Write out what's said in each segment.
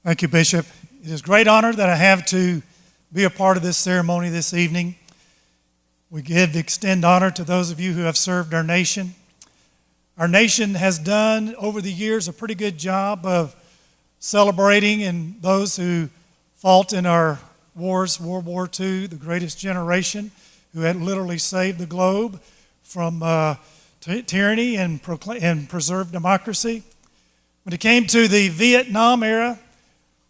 Thank you, Bishop. It is a great honor that I have to be a part of this ceremony this evening. We extend honor to those of you who have served our nation. Our nation has done, over the years, a pretty good job of celebrating and those who fought in our wars, World War II, the greatest generation, who had literally saved the globe from tyranny and preserved democracy. When it came to the Vietnam era,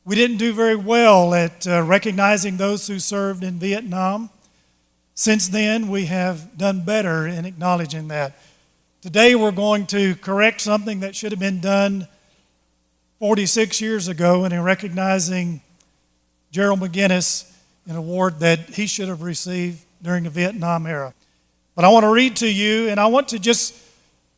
we didn't do very well at recognizing those who served in Vietnam. Since then, we have done better in acknowledging that. Today, we're going to correct something that should have been done 46 years ago, and in recognizing Gerald McGinnis, an award that he should have received during the Vietnam era. But I want to read to you, and I want to just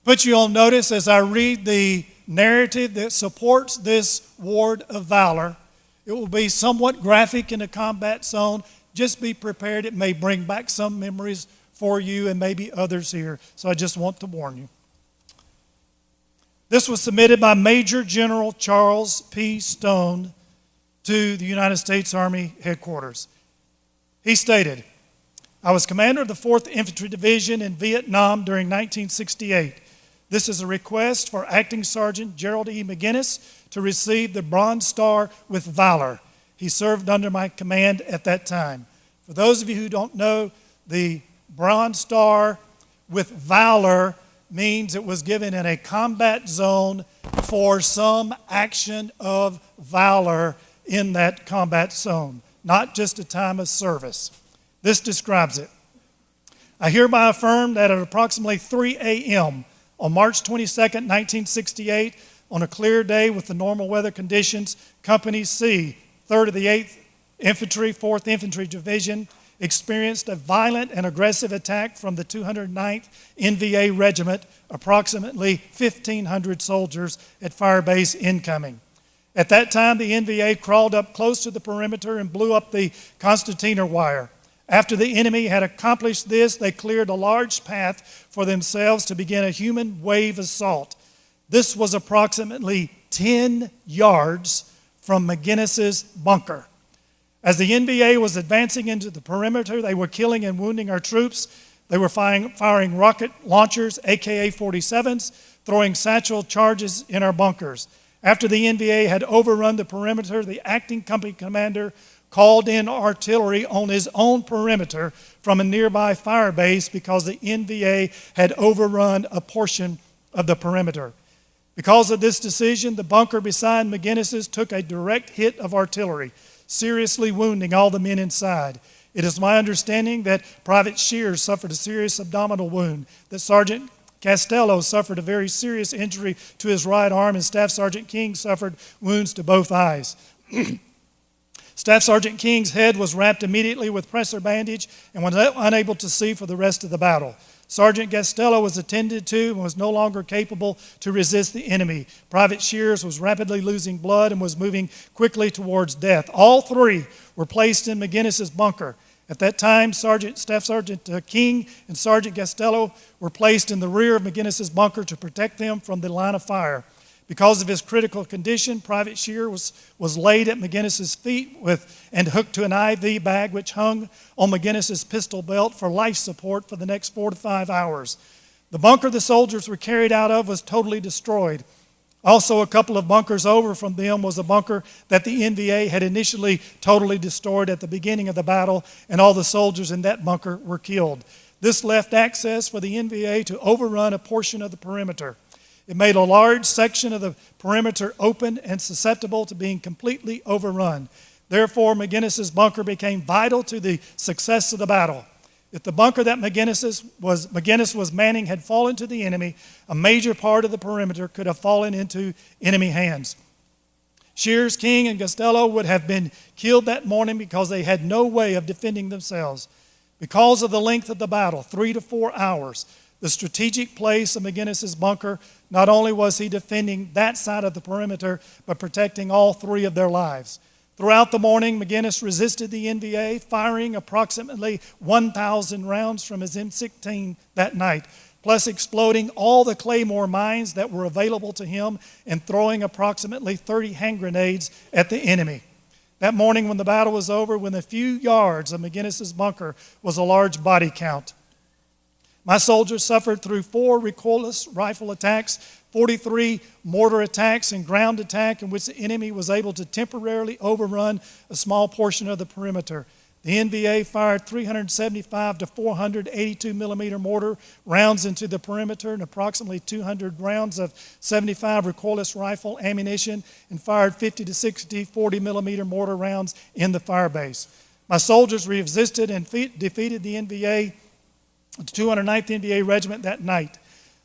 put you on notice as I read the narrative that supports this award of valor. It will be somewhat graphic in the combat zone. Just be prepared. It may bring back some memories for you and maybe others here. So I just want to warn you. This was submitted by Major General Charles P. Stone to the United States Army headquarters. He stated, "I was commander of the 4th Infantry Division in Vietnam during 1968. This is a request for Acting Sergeant Gerald E. McGinnis to receive the Bronze Star with Valor. He served under my command at that time." For those of you who don't know, the Bronze Star with Valor means it was given in a combat zone for some action of valor in that combat zone, not just a time of service. This describes it. "I hereby affirm that at approximately 3 a.m., on March 22nd, 1968, on a clear day with the normal weather conditions, Company C, 3rd of the 8th Infantry, 4th Infantry Division, experienced a violent and aggressive attack from the 209th NVA Regiment, approximately 1,500 soldiers at Firebase incoming. At that time, the NVA crawled up close to the perimeter and blew up the concertina wire. After the enemy had accomplished this, they cleared a large path for themselves to begin a human wave assault. This was approximately 10 yards from McGinnis's bunker. As the NVA was advancing into the perimeter, they were killing and wounding our troops. They were firing rocket launchers, AK-47s, throwing satchel charges in our bunkers. After the NVA had overrun the perimeter, the acting company commander called in artillery on his own perimeter from a nearby fire base because the NVA had overrun a portion of the perimeter. Because of this decision, the bunker beside McGinnis's took a direct hit of artillery, seriously wounding all the men inside. It is my understanding that Private Shears suffered a serious abdominal wound, that Sergeant Castello suffered a very serious injury to his right arm, and Staff Sergeant King suffered wounds to both eyes. Staff Sergeant King's head was wrapped immediately with pressor bandage and was unable to see for the rest of the battle. Sergeant Castello was attended to and was no longer capable to resist the enemy. Private Shears was rapidly losing blood and was moving quickly towards death. All three were placed in McGinnis's bunker. At that time, Staff Sergeant King and Sergeant Castello were placed in the rear of McGinnis's bunker to protect them from the line of fire. Because of his critical condition, Private Shear was laid at McGinnis's feet and hooked to an IV bag which hung on McGinnis's pistol belt for life support for the next 4 to 5 hours. The bunker the soldiers were carried out of was totally destroyed. Also, a couple of bunkers over from them was a bunker that the NVA had initially totally destroyed at the beginning of the battle, and all the soldiers in that bunker were killed. This left access for the NVA to overrun a portion of the perimeter. It made a large section of the perimeter open and susceptible to being completely overrun. Therefore, McGinnis's bunker became vital to the success of the battle. If the bunker that McGinnis was manning had fallen to the enemy, a major part of the perimeter could have fallen into enemy hands. Shears, King, and Castello would have been killed that morning because they had no way of defending themselves. Because of the length of the battle, 3 to 4 hours, the strategic place of McGinnis's bunker, not only was he defending that side of the perimeter, but protecting all three of their lives. Throughout the morning, McGinnis resisted the NVA, firing approximately 1,000 rounds from his M16 that night. plus exploding all the claymore mines that were available to him and throwing approximately 30 hand grenades at the enemy. That morning when the battle was over, within a few yards of McGinnis's bunker was a large body count. My soldiers suffered through 4 recoilless rifle attacks, 43 mortar attacks, and ground attack in which the enemy was able to temporarily overrun a small portion of the perimeter. The NVA fired 375 to 482 millimeter mortar rounds into the perimeter and approximately 200 rounds of 75 recoilless rifle ammunition and fired 50 to 60 40 millimeter mortar rounds in the firebase. My soldiers resisted and defeated the NVA, the 209th NVA Regiment that night.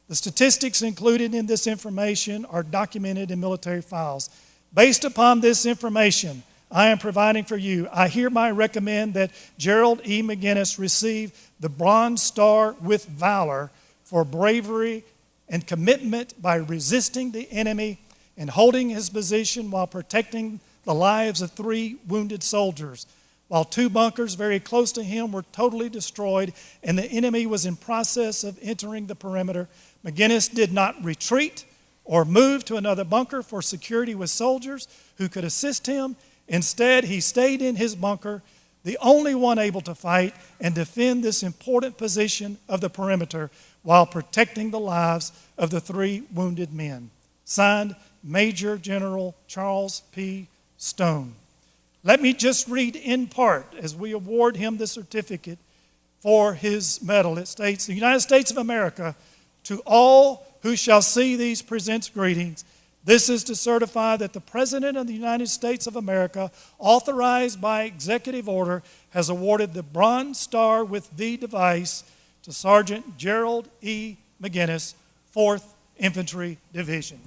The statistics included in this information are documented in military files. Based upon this information I am providing for you, I hereby recommend that Gerald E. McGinnis receive the Bronze Star with Valor for bravery and commitment by resisting the enemy and holding his position while protecting the lives of 3 wounded soldiers. While 2 bunkers very close to him were totally destroyed and the enemy was in process of entering the perimeter, McGinnis did not retreat or move to another bunker for security with soldiers who could assist him. Instead, he stayed in his bunker, the only one able to fight and defend this important position of the perimeter while protecting the lives of the 3 wounded men. Signed, Major General Charles P. Stone. Let me just read in part as we award him the certificate for his medal. It states, "The United States of America, to all who shall see these presents greetings. This is to certify that the President of the United States of America, authorized by executive order, has awarded the Bronze Star with V device to Sergeant Gerald E. McGinnis, 4th Infantry Division."